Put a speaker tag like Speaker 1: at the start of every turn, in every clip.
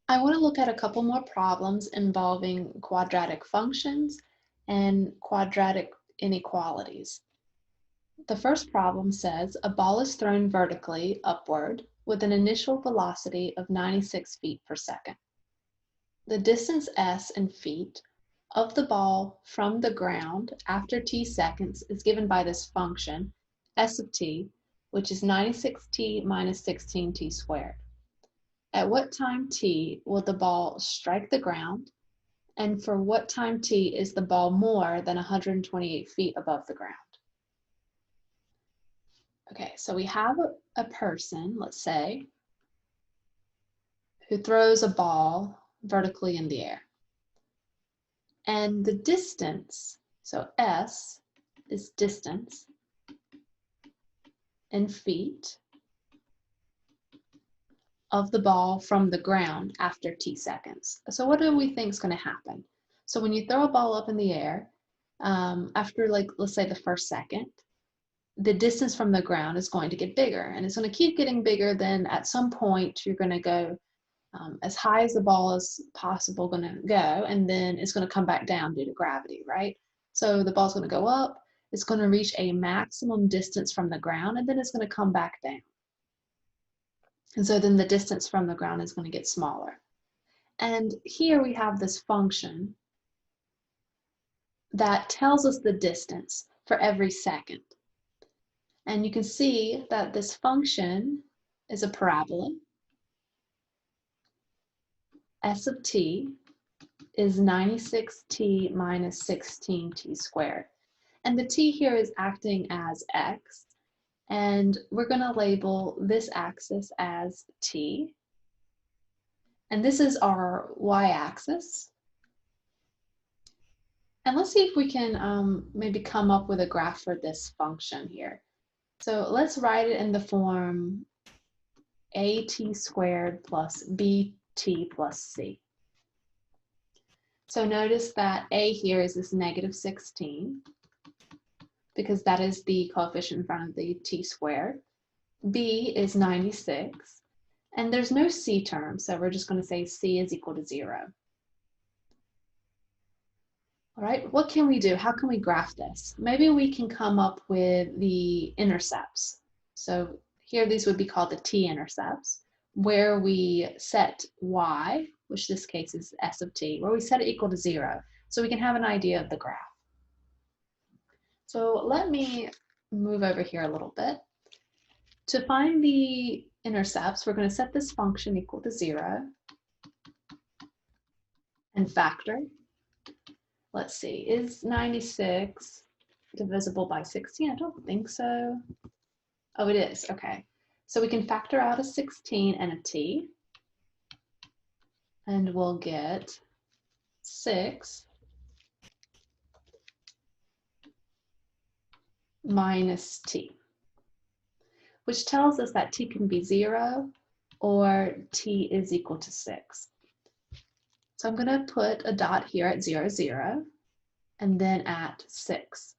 Speaker 1: I want to look at a couple more problems involving quadratic functions and quadratic inequalities. The first problem says a ball is thrown vertically upward with an initial velocity of 96 feet per second. The distance s in feet of the ball from the ground after t seconds is given by this function, s of t, which is 96t minus 16t squared. At what time t will the ball strike the ground, and for what time t is the ball more than 128 feet above the ground? Okay, so we have a person, let's say, who throws a ball vertically in the air. And the distance, so s is distance in feet of the ball from the ground after t seconds. So what do we think is going to happen? So when you throw a ball up in the air, after let's say the first second, the distance from the ground is going to get bigger, and it's going to keep getting bigger. Then at some point you're going to go as high as the ball is possible going to go, and then it's going to come back down due to gravity, right? So the ball's going to go up, it's going to reach a maximum distance from the ground, and then it's going to come back down. And so then the distance from the ground is going to get smaller. And here we have this function that tells us the distance for every second. And you can see that this function is a parabola. S of t is 96t minus 16t squared. And the t here is acting as x. And we're going to label this axis as t. And this is our y-axis. And let's see if we can maybe come up with a graph for this function here. So let's write it in the form at squared plus bt plus c. So notice that a here is this negative 16, because that is the coefficient in front of the t squared. B is 96, and there's no c term, so we're just going to say c is equal to 0. All right, what can we do? How can we graph this? Maybe we can come up with the intercepts. So here these would be called the t-intercepts, where we set y, which this case is s of t, where we set it equal to 0, so we can have an idea of the graph. So let me move over here a little bit. To find the intercepts, we're going to set this function equal to 0 and factor. Let's see, is 96 divisible by 16? I don't think so. Oh, it is, okay. So we can factor out a 16 and a t, and we'll get 6 minus t, which tells us that t can be 0 or t is equal to 6. So I'm going to put a dot here at 0, 0, and then at 6.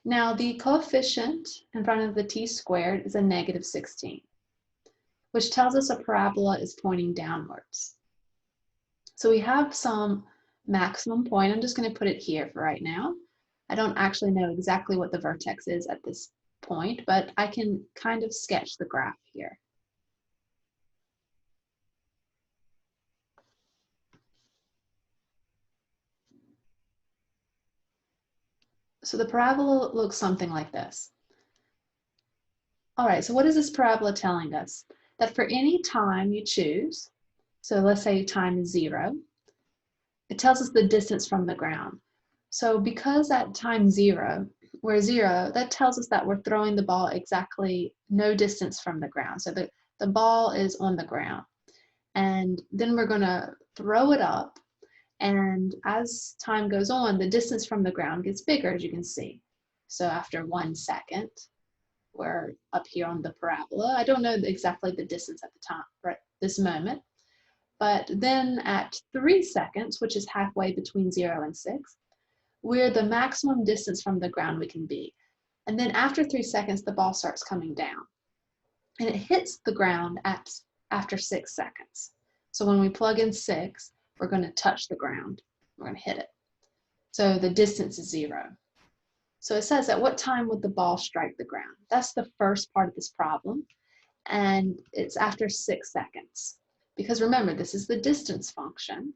Speaker 1: Now the coefficient in front of the t squared is a negative 16, which tells us a parabola is pointing downwards. So we have some maximum point. I'm just going to put it here for right now. I don't actually know exactly what the vertex is at this point, but I can kind of sketch the graph here. So the parabola looks something like this. All right, so what is this parabola telling us? That for any time you choose, so let's say time is 0, it tells us the distance from the ground. So because at time 0, we're 0, that tells us that we're throwing the ball exactly no distance from the ground. So the ball is on the ground. And then we're going to throw it up. And as time goes on, the distance from the ground gets bigger, as you can see. So after 1 second, we're up here on the parabola. I don't know exactly the distance at the time, right, this moment. But then at 3 seconds, which is halfway between 0 and 6, we're the maximum distance from the ground we can be. And then after 3 seconds, the ball starts coming down. and it hits the ground after 6 seconds. So when we plug in 6, we're going to touch the ground. We're going to hit it. So the distance is 0. So it says, at what time would the ball strike the ground? That's the first part of this problem, and it's after 6 seconds. Because remember, this is the distance function.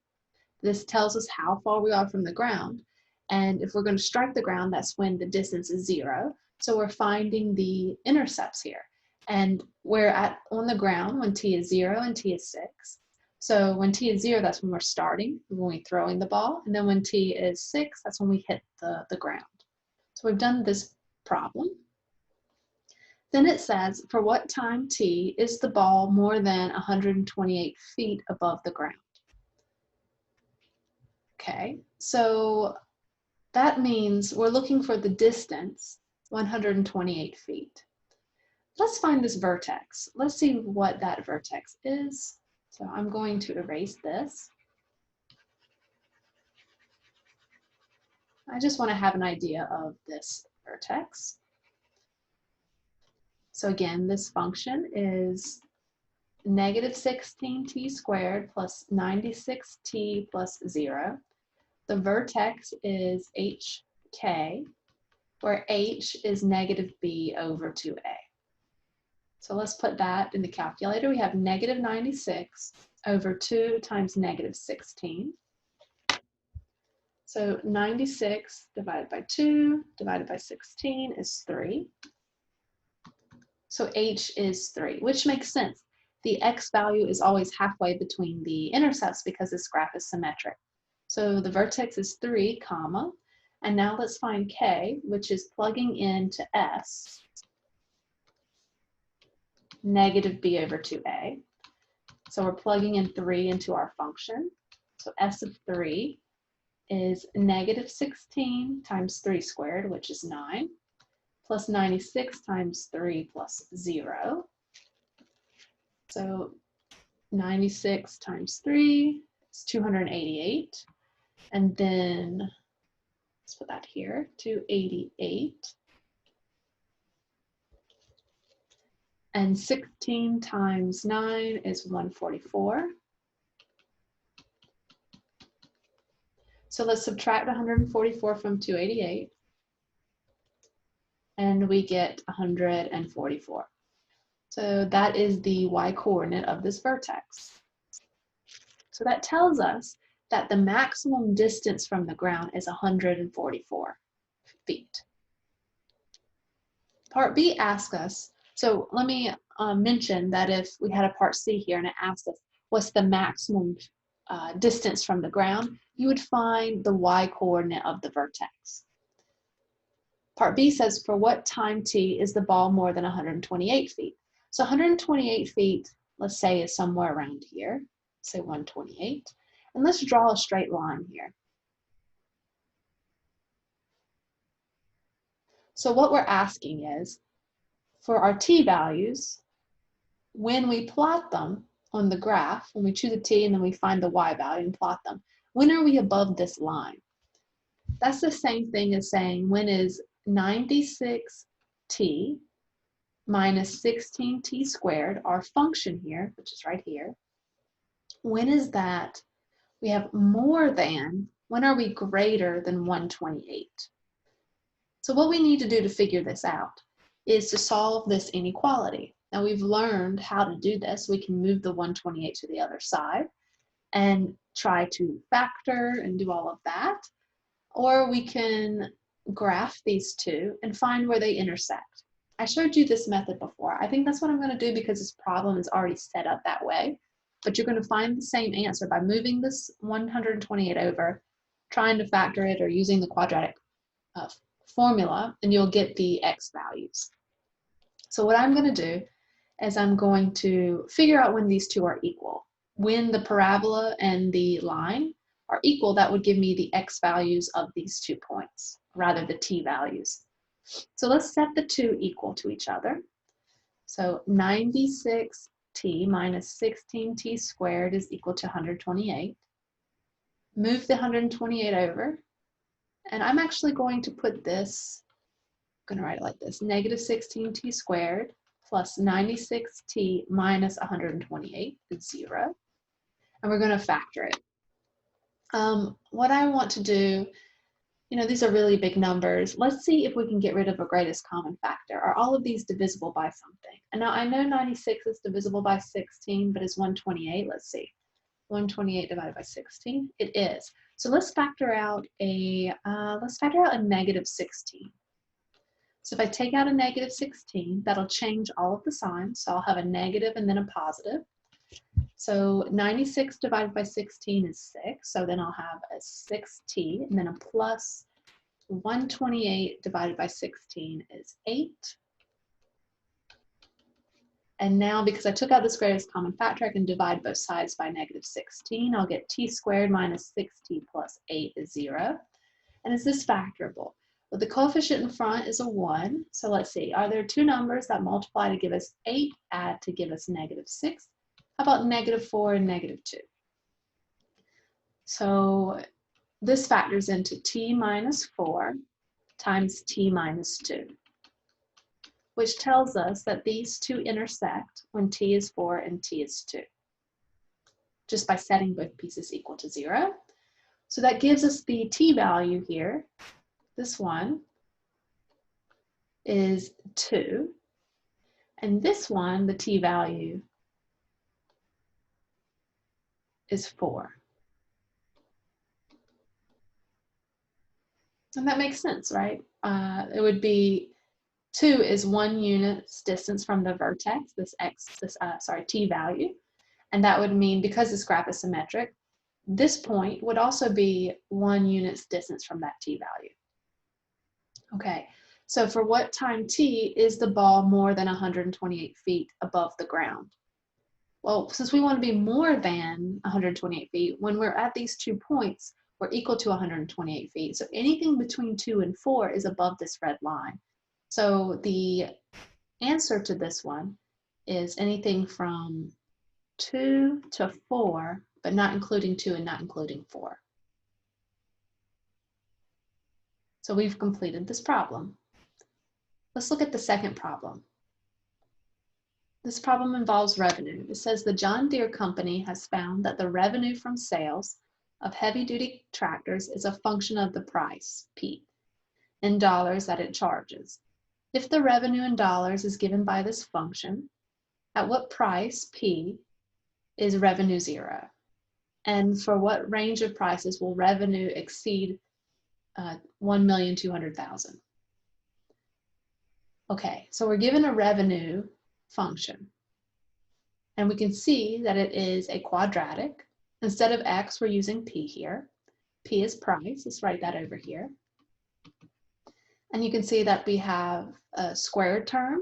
Speaker 1: This tells us how far we are from the ground, and if we're going to strike the ground, that's when the distance is 0. So we're finding the intercepts here, and we're on the ground when t is 0 and t is 6. So when t is 0, that's when we're starting, when we're throwing the ball, and then when t is 6, that's when we hit the ground. So we've done this problem. Then it says, for what time t is the ball more than 128 feet above the ground? Okay, so that means we're looking for the distance, 128 feet. Let's find this vertex. Let's see what that vertex is. So I'm going to erase this. I just want to have an idea of this vertex. So again, this function is negative 16t squared plus 96t plus 0. The vertex is hk, where h is negative b over 2a. So let's put that in the calculator. We have negative 96 over 2 times negative 16. So 96 divided by 2 divided by 16 is 3. So h is 3, which makes sense. The x value is always halfway between the intercepts because this graph is symmetric. So the vertex is 3, comma, and now let's find k, which is plugging into s, negative b over 2a. So we're plugging in 3 into our function. So s of 3 is negative 16 times 3 squared, which is 9, plus 96 times 3 plus 0. So 96 times 3 is 288. And then let's put that here, 288. And 16 times 9 is 144. So let's subtract 144 from 288. And we get 144. So that is the y-coordinate of this vertex. So that tells us that the maximum distance from the ground is 144 feet. Part B asks us, so let me mention that if we had a part C here and it asked us what's the maximum distance from the ground, you would find the y-coordinate of the vertex. Part B says, for what time t is the ball more than 128 feet? So 128 feet, let's say, is somewhere around here, say 128. And let's draw a straight line here. So what we're asking is, for our t values, when we plot them on the graph, when we choose a t and then we find the y value and plot them, when are we above this line? That's the same thing as saying, when is 96t minus 16t squared, our function here, which is right here, when is that we have more than, when are we greater than 128? So what we need to do to figure this out is to solve this inequality. Now we've learned how to do this. We can move the 128 to the other side and try to factor and do all of that. Or we can graph these two and find where they intersect. I showed you this method before. I think that's what I'm going to do because this problem is already set up that way. But you're going to find the same answer by moving this 128 over, trying to factor it, or using the quadratic formula, and you'll get the x values. So what I'm going to do is I'm going to figure out when these two are equal. When the parabola and the line are equal, that would give me the x values of these 2 points, rather the t values. So let's set the two equal to each other. So 96t minus 16t squared is equal to 128. Move the 128 over, and I'm actually going to put this, I'm going to write it like this, negative 16t squared plus 96t minus 128 is 0. And we're going to factor it. What I want to do, these are really big numbers. Let's see if we can get rid of a greatest common factor. Are all of these divisible by something? And now I know 96 is divisible by 16, but is 128? Let's see. 128 divided by 16? It is. So let's factor out a negative 16. So if I take out a negative 16, that'll change all of the signs. So I'll have a negative and then a positive. So 96 divided by 16 is 6. So then I'll have a 6t, and then a plus 128 divided by 16 is 8. And now, because I took out this greatest common factor, I can divide both sides by negative 16. I'll get t squared minus 6t plus 8 is 0. And is this factorable? Well, the coefficient in front is a 1. So let's see, are there two numbers that multiply to give us 8, add to give us negative 6? How about negative 4 and negative 2? So this factors into t minus 4 times t minus 2, which tells us that these two intersect when t is 4 and t is 2, just by setting both pieces equal to 0. So that gives us the t value here. This one is 2, and this one, the t value, is 4. And that makes sense, right? It would be 2 is 1 unit's distance from the vertex, t value. And that would mean, because this graph is symmetric, this point would also be 1 unit's distance from that t value. Okay, so for what time t is the ball more than 128 feet above the ground? Well, since we want to be more than 128 feet, when we're at these 2 points, we're equal to 128 feet. So anything between 2 and 4 is above this red line. So the answer to this one is anything from 2 to 4, but not including 2 and not including 4. So we've completed this problem. Let's look at the second problem. This problem involves revenue. It says the John Deere Company has found that the revenue from sales of heavy-duty tractors is a function of the price, P, in dollars that it charges. If the revenue in dollars is given by this function, at what price, P, is revenue 0? And for what range of prices will revenue exceed 1,200,000? Okay, so we're given a revenue function. And we can see that it is a quadratic. Instead of x, we're using p here. P is price. Let's write that over here. And you can see that we have a squared term,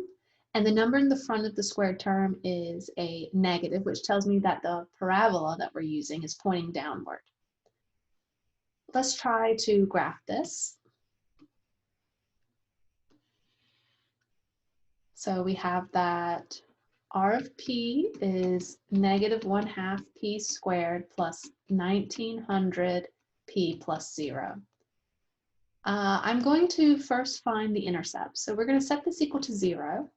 Speaker 1: and the number in the front of the squared term is a negative, which tells me that the parabola that we're using is pointing downward. Let's try to graph this. So we have that R of P is negative 1/2 P squared plus 1900 P plus 0. I'm going to first find the intercept. So we're going to set this equal to 0.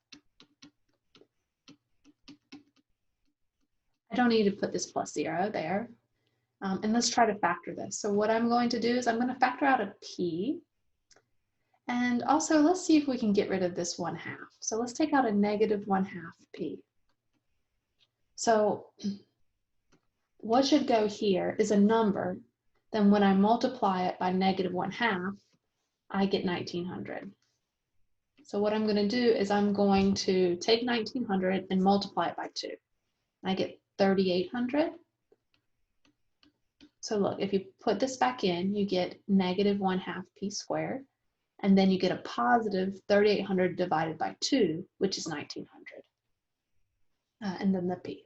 Speaker 1: I don't need to put this plus 0 there. And let's try to factor this. So what I'm going to do is I'm going to factor out a P. And also, let's see if we can get rid of this 1/2. So let's take out a negative 1/2 P. So what should go here is a number. Then when I multiply it by negative 1/2, I get 1900. So what I'm going to do is I'm going to take 1900 and multiply it by 2. I get 3800. So look, if you put this back in, you get negative 1/2 P squared. And then you get a positive 3800 divided by 2, which is 1900. And then the P.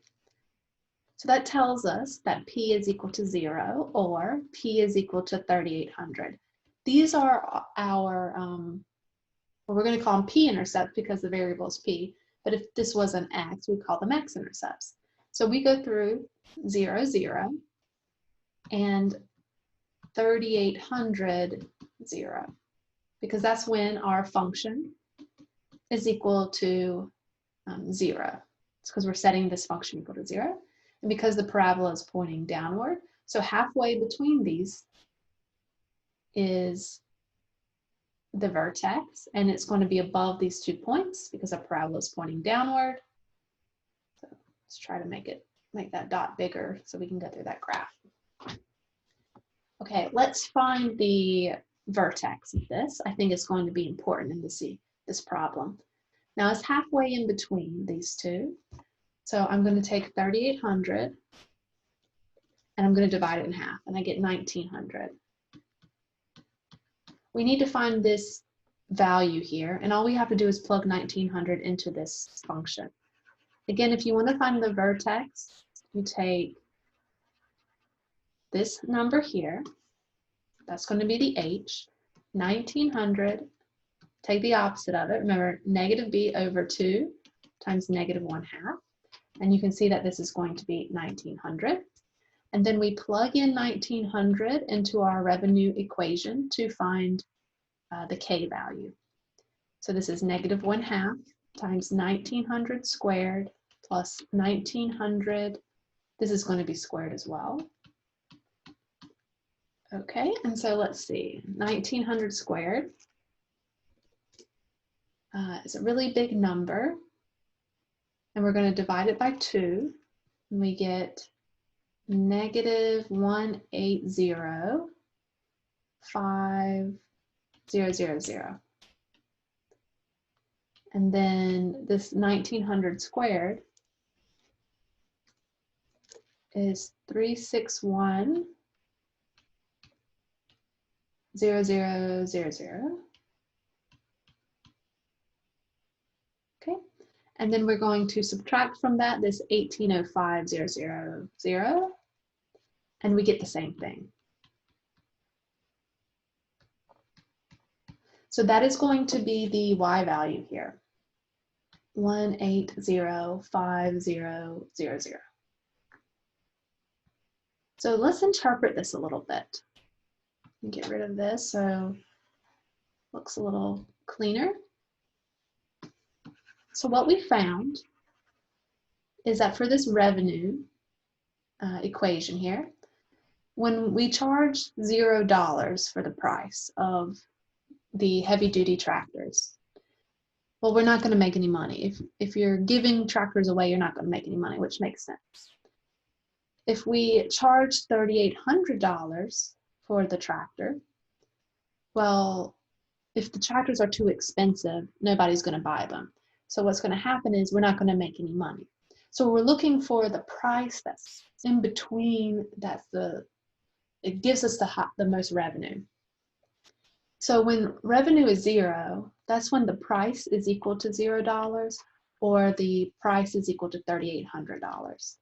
Speaker 1: So that tells us that P is equal to 0, or P is equal to 3800. These are our, well, we're going to call them P-intercepts because the variable is P. But if this was an X, we'd call them X-intercepts. So we go through 0, 0, and 3800, 0. Because that's when our function is equal to 0. It's because we're setting this function equal to 0. And because the parabola is pointing downward, so halfway between these is the vertex, and it's going to be above these 2 points because our parabola is pointing downward. So let's try to make that dot bigger so we can go through that graph. Okay, let's find the vertex of this. I think it's going to be important in this problem. Now it's halfway in between these two. So I'm going to take 3,800 and I'm going to divide it in half, and I get 1,900. We need to find this value here, and all we have to do is plug 1,900 into this function. Again, if you want to find the vertex, you take this number here, that's going to be the h, 1,900, take the opposite of it, remember negative b over 2 times negative 1/2, and you can see that this is going to be 1,900. And then we plug in 1,900 into our revenue equation to find the k value. So this is negative 1/2 times 1,900 squared plus 1,900. This is going to be squared as well. Okay, and so let's see, 1,900 squared is a really big number, and we're going to divide it by 2, and we get negative 180,5,000. And then this 1,900 squared is 361,000. Okay, and then we're going to subtract from that this 18,05,000, and we get the same thing. So that is going to be the y value here, 180,5000. So let's interpret this a little bit. Get rid of this so it looks a little cleaner. So what we found is that for this revenue equation here, when we charge $0 for the price of the heavy-duty tractors, well, we're not going to make any money. If you're giving tractors away, you're not going to make any money, which makes sense. If we charge $3,800 for the tractor, well, if the tractors are too expensive, nobody's going to buy them. So what's going to happen is we're not going to make any money. So we're looking for the price that's in between, it gives us the most revenue. So when revenue is 0, that's when the price is equal to $0 or the price is equal to $3,800.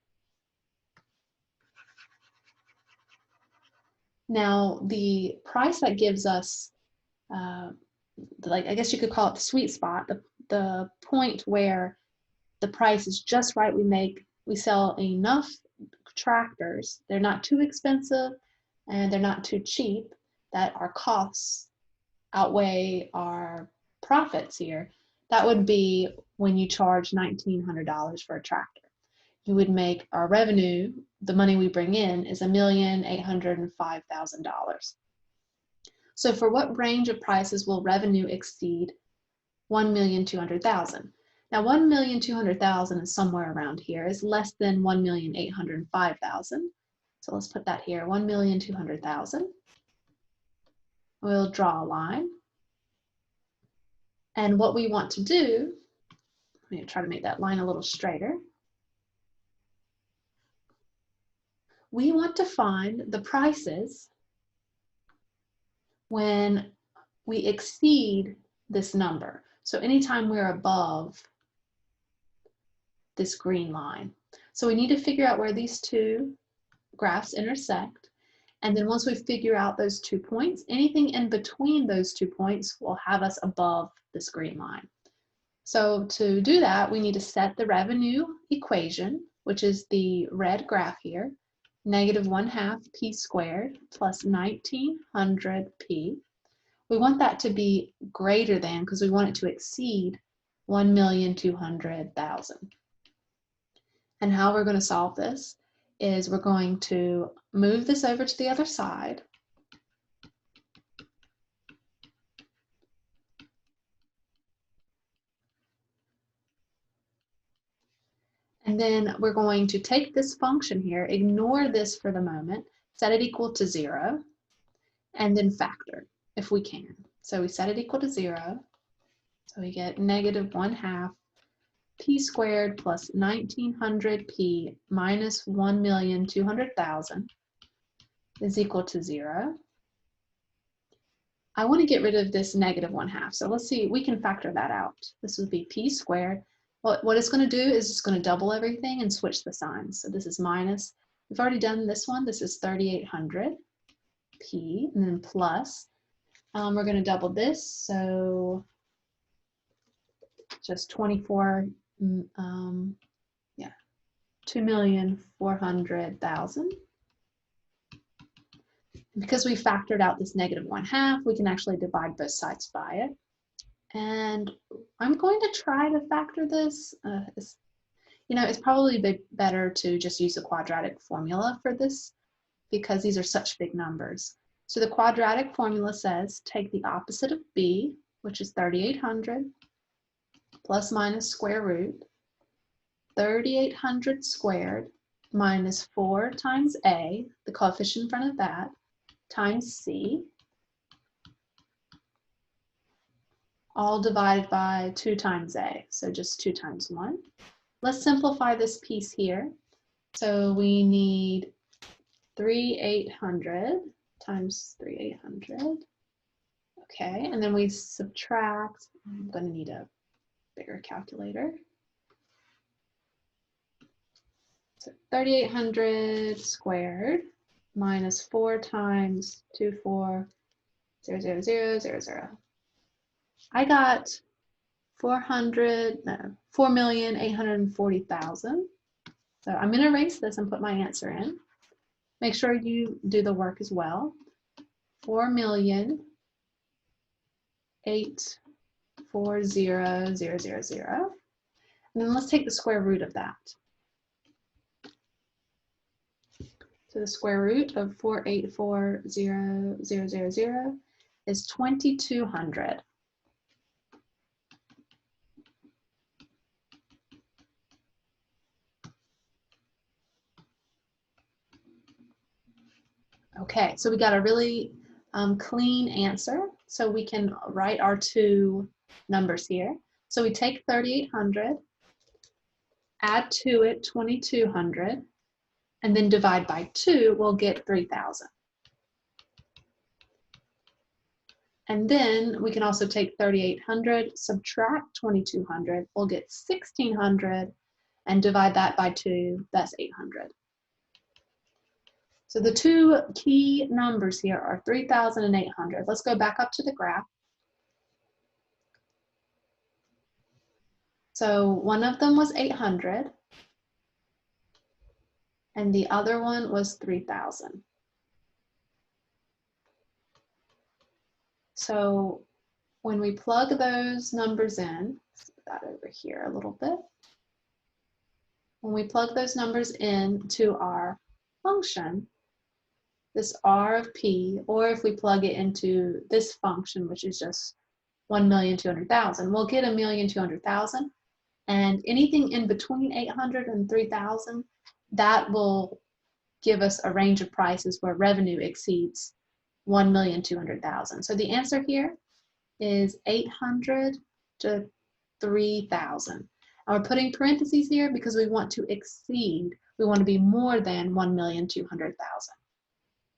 Speaker 1: Now the price that gives us, like I guess you could call it the sweet spot, the point where the price is just right. We sell enough tractors. They're not too expensive and they're not too cheap that our costs outweigh our profits here. That would be when you charge $1,900 for a tractor. You would make our revenue, the money we bring in, is $1,805,000. So for what range of prices will revenue exceed $1,200,000? Now, $1,200,000 is somewhere around here. Is less than $1,805,000. So let's put that here, $1,200,000. We'll draw a line. And what we want to do, I'm going to try to make that line a little straighter. We want to find the prices when we exceed this number. So anytime we're above this green line. So we need to figure out where these two graphs intersect. And then once we figure out those 2 points, anything in between those 2 points will have us above this green line. So to do that, we need to set the revenue equation, which is the red graph here, negative 1/2 p squared plus 1,900 p. We want that to be greater than, because we want it to exceed 1,200,000. And how we're going to solve this is we're going to move this over to the other side. And then we're going to take this function here, ignore this for the moment, set it equal to 0, and then factor if we can. So we set it equal to 0. So we get -1/2 p squared plus 1900p minus 1,200,000 is equal to 0. I want to get rid of this -1/2. So let's see, we can factor that out. This would be p squared. What it's going to do is it's going to double everything and switch the signs. So this is minus. We've already done this one. This is 3,800 p, and then plus. We're going to double this. So just 2,400,000. Because we factored out this -1/2, we can actually divide both sides by it. And I'm going to try to factor this. It's probably better to just use the quadratic formula for this because these are such big numbers. So the quadratic formula says take the opposite of b, which is 3,800, plus minus square root, 3,800 squared minus 4 times a, the coefficient in front of that, times c, all divided by 2 times a, so just 2 times 1. Let's simplify this piece here. So we need 3,800 times 3,800. Okay, and then we subtract, I'm going to need a bigger calculator. So 3,800 squared minus 4 times 24,000,000. I got 4,840,000. So I'm going to erase this and put my answer in. Make sure you do the work as well. 4,840,000. And then let's take the square root of that. So the square root of 4,840,000 is 2,200. Okay, so we got a really clean answer. So we can write our two numbers here. So we take 3,800, add to it 2,200, and then divide by 2, we'll get 3,000. And then we can also take 3,800, subtract 2,200, we'll get 1,600, and divide that by 2, that's 800. So the two key numbers here are 3,000 and 800. Let's go back up to the graph. So one of them was 800, and the other one was 3,000. So when we plug those numbers in, let's put that over here a little bit. When we plug those numbers in to our function, this r of p, or if we plug it into this function, which is just 1,200,000, we'll get 1,200,000. And anything in between 800 and 3,000, that will give us a range of prices where revenue exceeds 1,200,000. So the answer here is 800 to 3,000. And we're putting parentheses here because we want to exceed, we want to be more than 1,200,000.